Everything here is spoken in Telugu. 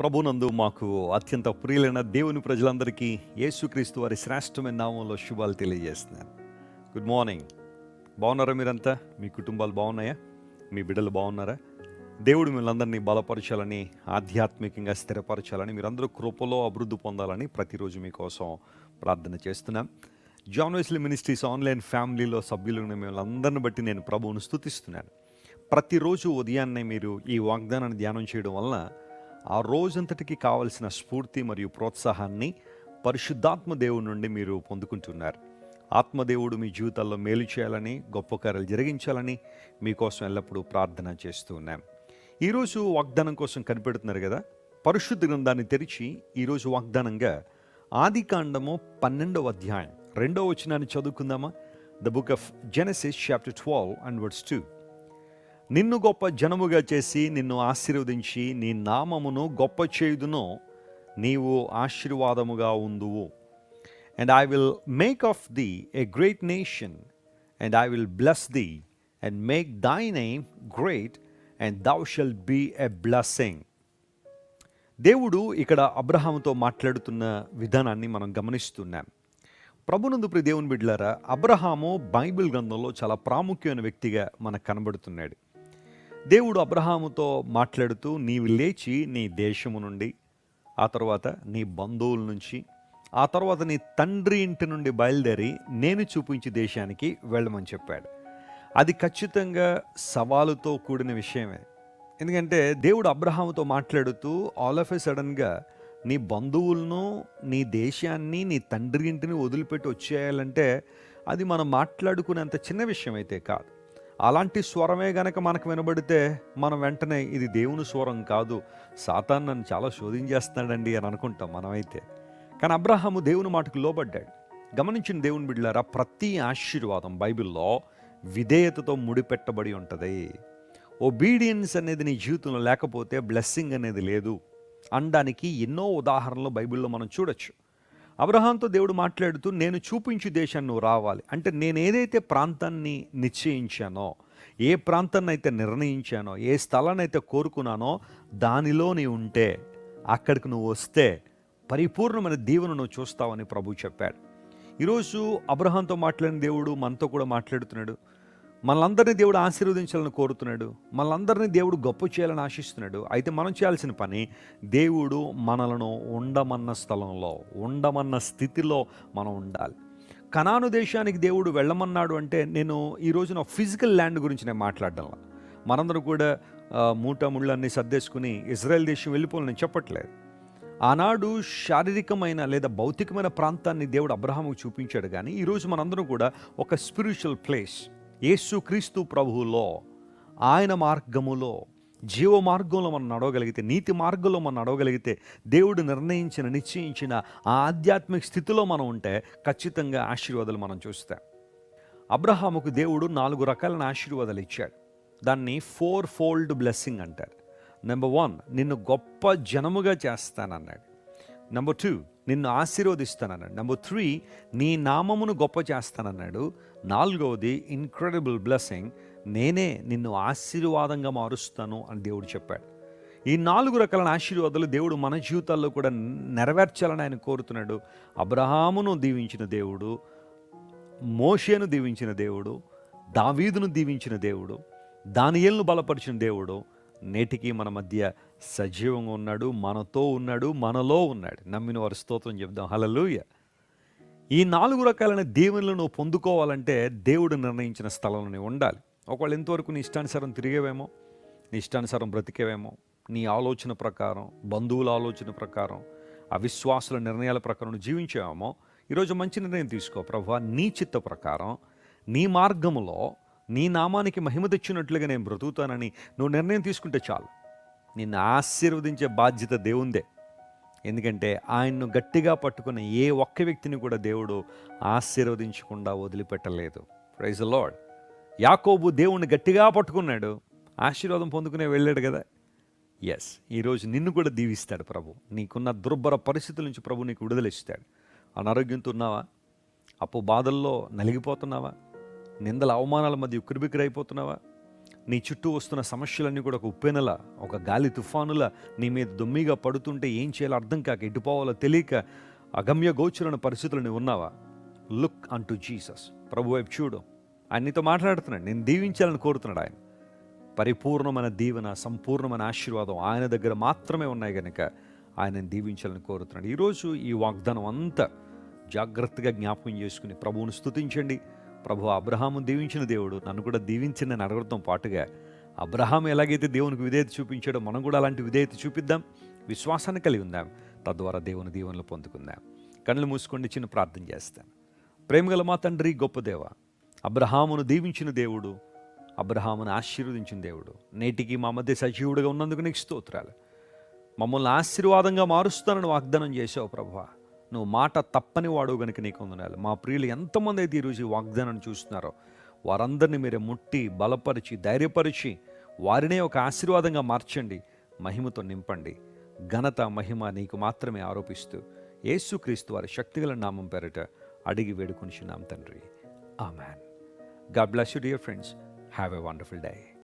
ప్రభునందు మాకు అత్యంత ప్రియులైన దేవుని ప్రజలందరికీ యేసుక్రీస్తు వారి శ్రేష్టమైన నామంలో శుభాలు తెలియజేస్తున్నాను. Good morning. బాగున్నారా? మీరంతా మీ కుటుంబాలు బాగున్నాయా? మీ బిడ్డలు బాగున్నారా? దేవుడు మిమ్మల్ని బలపరచాలని, ఆధ్యాత్మికంగా స్థిరపరచాలని, మీరందరూ కృపలో అభివృద్ధి పొందాలని ప్రతిరోజు మీకోసం ప్రార్థన చేస్తున్నాం. జాన్ వెస్లీ మినిస్ట్రీస్ ఆన్లైన్ ఫ్యామిలీలో సభ్యులను మిమ్మల్ని అందరిని బట్టి నేను ప్రభువును స్తుతిస్తున్నాను. ప్రతిరోజు ఉదయాన్నే మీరు ఈ వాగ్దానాన్ని ధ్యానం చేయడం వలన ఆ రోజంతటికి కావలసిన స్ఫూర్తి మరియు ప్రోత్సాహాన్ని పరిశుద్ధాత్మ దేవుడి నుండి మీరు పొందుకుంటున్నారు. ఆత్మదేవుడు మీ జీవితాల్లో మేలు చేయాలని, గొప్ప కార్యాలు జరిగించాలని మీకోసం ఎల్లప్పుడూ ప్రార్థన చేస్తూ ఉన్నాం. ఈరోజు వాగ్దానం కోసం కనిపెడుతున్నారు కదా, పరిశుద్ధ గ్రంథాన్ని తెరిచి ఈరోజు వాగ్దానంగా ఆదికాండము 12వ అధ్యాయం 2వ వచనాన్ని చదువుకుందామా? The book of Genesis chapter 12 and verse 2. నిన్ను గొప్ప జనముగా చేసి నిన్ను ఆశీర్వదించి నీ నామమును గొప్ప చేయుదును, నీవు ఆశీర్వాదముగా ఉందువు. And I will make of thee a great nation, and I will bless thee and make thy name great, and thou shalt be a blessing. దేవుడు ఇక్కడ అబ్రహాముతో మాట్లాడుతున్న విధానాన్ని మనం గమనిస్తున్నాం. ప్రభునందు ప్రియ దేవుని బిడ్డలారా, అబ్రహాము బైబిల్ గ్రంథంలో చాలా ప్రాముఖ్యమైన వ్యక్తిగా మనకు కనబడుతున్నాడు. దేవుడు అబ్రహాముతో మాట్లాడుతూ, నీవు లేచి నీ దేశము నుండి, ఆ తర్వాత నీ బంధువుల నుంచి, ఆ తర్వాత నీ తండ్రి ఇంటి నుండి బయలుదేరి నేను చూపించే దేశానికి వెళ్ళమని చెప్పాడు. అది ఖచ్చితంగా సవాలుతో కూడిన విషయమే. ఎందుకంటే దేవుడు అబ్రహాముతో మాట్లాడుతూ ఆల్ ఆఫ్ ఎ సడన్గా నీ బంధువులను, నీ దేశాన్ని, నీ తండ్రి ఇంటిని వదిలిపెట్టి వచ్చేయాలంటే అది మనం మాట్లాడుకునేంత చిన్న విషయం అయితే కాదు. అలాంటి స్వరమే గనక మనకు వినబడితే మనం వెంటనే ఇది దేవుని స్వరం కాదు, సాతాను నన్ను చాలా శోధించేస్తాడండి అని అనుకుంటాం మనమైతే. కానీ అబ్రహాము దేవుని మాటకు లోబడ్డాడు. గమనించిన దేవుని బిడ్డలారా, ప్రతి ఆశీర్వాదం బైబిల్లో విధేయతతో ముడిపెట్టబడి ఉంటుంది. ఒబీడియన్స్ అనేది నీ జీవితంలో లేకపోతే బ్లెస్సింగ్ అనేది లేదు అనడానికి ఎన్నో ఉదాహరణలు బైబిల్లో మనం చూడొచ్చు. అబ్రహాంతో దేవుడు మాట్లాడుతూ, నేను చూపించే దేశాన్ని నువ్వు రావాలి అంటే, నేను ఏదైతే ప్రాంతాన్ని నిశ్చయించానో, ఏ ప్రాంతాన్ని అయితే నిర్ణయించానో, ఏ స్థలాన్ని అయితే కోరుకున్నానో దానిలో నీవు ఉంటే, అక్కడికి నువ్వు వస్తే పరిపూర్ణమైన దీవెన నువ్వు చూస్తావని ప్రభు చెప్పాడు. ఈరోజు అబ్రహాంతో మాట్లాడిన దేవుడు మనతో కూడా మాట్లాడుతున్నాడు. మనలందరినీ దేవుడు ఆశీర్వదించాలని కోరుతున్నాడు. మనలందరినీ దేవుడు గొప్ప చేయాలని ఆశిస్తున్నాడు. అయితే మనం చేయాల్సిన పని, దేవుడు మనలను ఉండమన్న స్థలంలో, ఉండమన్న స్థితిలో మనం ఉండాలి. కనాను దేశానికి దేవుడు వెళ్ళమన్నాడు అంటే, నేను ఈరోజు నా ఫిజికల్ ల్యాండ్ గురించి నేను మాట్లాడడం, మనందరూ కూడా ముళ్ళన్నీ సర్దేసుకుని ఇజ్రాయెల్ దేశం వెళ్ళిపోవాలని నేను చెప్పట్లేదు. ఆనాడు శారీరకమైన లేదా భౌతికమైన ప్రాంతాన్ని దేవుడు అబ్రహాముకు చూపించాడు. కానీ ఈరోజు మనందరం కూడా ఒక స్పిరిచువల్ ప్లేస్, యేసుక్రీస్తు ప్రభువులో, ఆయన మార్గములో, జీవ మార్గంలో మనం నడవగలిగితే, నీతి మార్గంలో మనం నడవగలిగితే, దేవుడు నిర్ణయించిన, నిశ్చయించిన ఆ ఆధ్యాత్మిక స్థితిలో మనం ఉంటే ఖచ్చితంగా ఆశీర్వాదాలు మనం చూస్తాం. అబ్రహాముకు దేవుడు 4 రకాలైన ఆశీర్వాదాలు ఇచ్చాడు. దాన్ని 4-fold బ్లెస్సింగ్ అంటారు. నెంబర్ 1, నిన్ను గొప్ప జనముగా చేస్తానన్నాడు. నెంబర్ 2, నిన్ను ఆశీర్వదిస్తానన్నాడు. నెంబర్ 3, నీ నామమును గొప్ప చేస్తానన్నాడు. 4వది ఇన్క్రెడిబుల్ బ్లెస్సింగ్, నేనే నిన్ను ఆశీర్వాదంగా మారుస్తాను అని దేవుడు చెప్పాడు. ఈ 4 రకాల ఆశీర్వాదాలు దేవుడు మన జీవితాల్లో కూడా నెరవేర్చాలని ఆయన కోరుతున్నాడు. అబ్రహామును దీవించిన దేవుడు, మోషేను దీవించిన దేవుడు, దావీదును దీవించిన దేవుడు, దానియేలును బలపరిచిన దేవుడు నేటికి మన మధ్య సజీవంగా ఉన్నాడు, మనతో ఉన్నాడు, మనలో ఉన్నాడు. నమ్మిన వారి స్తోత్రం చెప్దాం. హల్లెలూయా. ఈ 4 రకాలైన దీవెనలను నువ్వు పొందుకోవాలంటే దేవుడు నిర్ణయించిన స్థలంలో ఉండాలి. ఒకవేళ ఎంతవరకు నీ ఇష్టానుసారం తిరిగేవేమో, నీ ఇష్టానుసారం బ్రతికేవేమో, నీ ఆలోచన ప్రకారం, బంధువుల ఆలోచన ప్రకారం, అవిశ్వాసుల నిర్ణయాల ప్రకారం నువ్వు జీవించావేమో, ఈరోజు మంచి నిర్ణయం తీసుకో. ప్రభువా, నీ చిత్త ప్రకారం, నీ మార్గములో, నీ నామానికి మహిమ తెచ్చినట్లుగా నేను బ్రతుకుతానని నువ్వు నిర్ణయం తీసుకుంటే చాలు. నిన్ను ఆశీర్వదించే బాధ్యత దేవుందే. ఎందుకంటే ఆయన్ను గట్టిగా పట్టుకున్న ఏ ఒక్క వ్యక్తిని కూడా దేవుడు ఆశీర్వదించకుండా వదిలిపెట్టలేదు. Praise the Lord. యాకోబు దేవుణ్ణి గట్టిగా పట్టుకున్నాడు, ఆశీర్వాదం పొందుకునే వెళ్ళాడు కదా. ఎస్, ఈరోజు నిన్ను కూడా దీవిస్తాడు ప్రభు. నీకున్న దుర్భర పరిస్థితుల నుంచి ప్రభు నీకు విడుదలిస్తాడు. అనారోగ్యంతో ఉన్నావా? అప్పు బాధల్లో నలిగిపోతున్నావా? నిందల అవమానాల మధ్య ఉక్కిరిబిక్కిరైపోతున్నావా? నీ చుట్టూ వస్తున్న సమస్యలన్నీ కూడా ఒక ఉప్పెనలా, ఒక గాలి తుఫానులా నీ మీద దొమ్మిగా పడుతుంటే ఏం చేయాలో అర్థం కాక, ఎటుపోవాలో తెలియక అగమ్య గోచరమైన పరిస్థితులు నువ్వు ఉన్నావా? లుక్ అంటూ జీసస్. ప్రభు వైపు చూడు. ఆయన నీతో మాట్లాడుతున్నాడు. నేను దీవించాలని కోరుతున్నాడు ఆయన. పరిపూర్ణమైన దీవెన, సంపూర్ణమైన ఆశీర్వాదం ఆయన దగ్గర మాత్రమే ఉన్నాయి కనుక ఆయనను దీవించాలని కోరుతున్నాడు. ఈరోజు ఈ వాగ్దానం అంతా జాగ్రత్తగా జ్ఞాపకం చేసుకుని ప్రభువును స్తుతించండి. ప్రభు అబ్రహాము దీవించిన దేవుడు, నన్ను కూడా దీవించిన అని అడగడంతో పాటుగా అబ్రహాం ఎలాగైతే దేవునికి విధేయత చూపించాడో మనం కూడా అలాంటి విధేయత చూపిద్దాం, విశ్వాసాన్ని కలిగి ఉందాం. తద్వారా దేవుని దీవెనలు పొందుకుందాం. కళ్ళు మూసుకోండి, చిన్న ప్రార్థన చేస్తాను. ప్రేమగల మా తండ్రి, గొప్ప దేవ, అబ్రహామును దీవించిన దేవుడు, అబ్రహామును ఆశీర్వదించిన దేవుడు, నేటికి మా మధ్య సజీవుడిగా ఉన్నందుకు నీకు స్తోత్రాలు. మమ్మల్ని ఆశీర్వాదంగా మారుస్తానని వాగ్దానం చేసావు ప్రభువా. నువ్వు మాట తప్పని వాడు గనుక నీకు వందనాలు. మా ప్రియులు ఎంతమంది అయితే ఈరోజు ఈ వాగ్దానాన్ని చూస్తున్నారో వారందరినీ మీరే ముట్టి, బలపరిచి, ధైర్యపరిచి వారినే ఒక ఆశీర్వాదంగా మార్చండి, మహిమతో నింపండి. ఘనత, మహిమ నీకు మాత్రమే ఆరోపిస్తూ యేసుక్రీస్తు వారి శక్తిగల నామం పేరిట అడిగి వేడుకొనిచున్నాం తండ్రి. Amen. God bless you, dear friends. Have a wonderful day.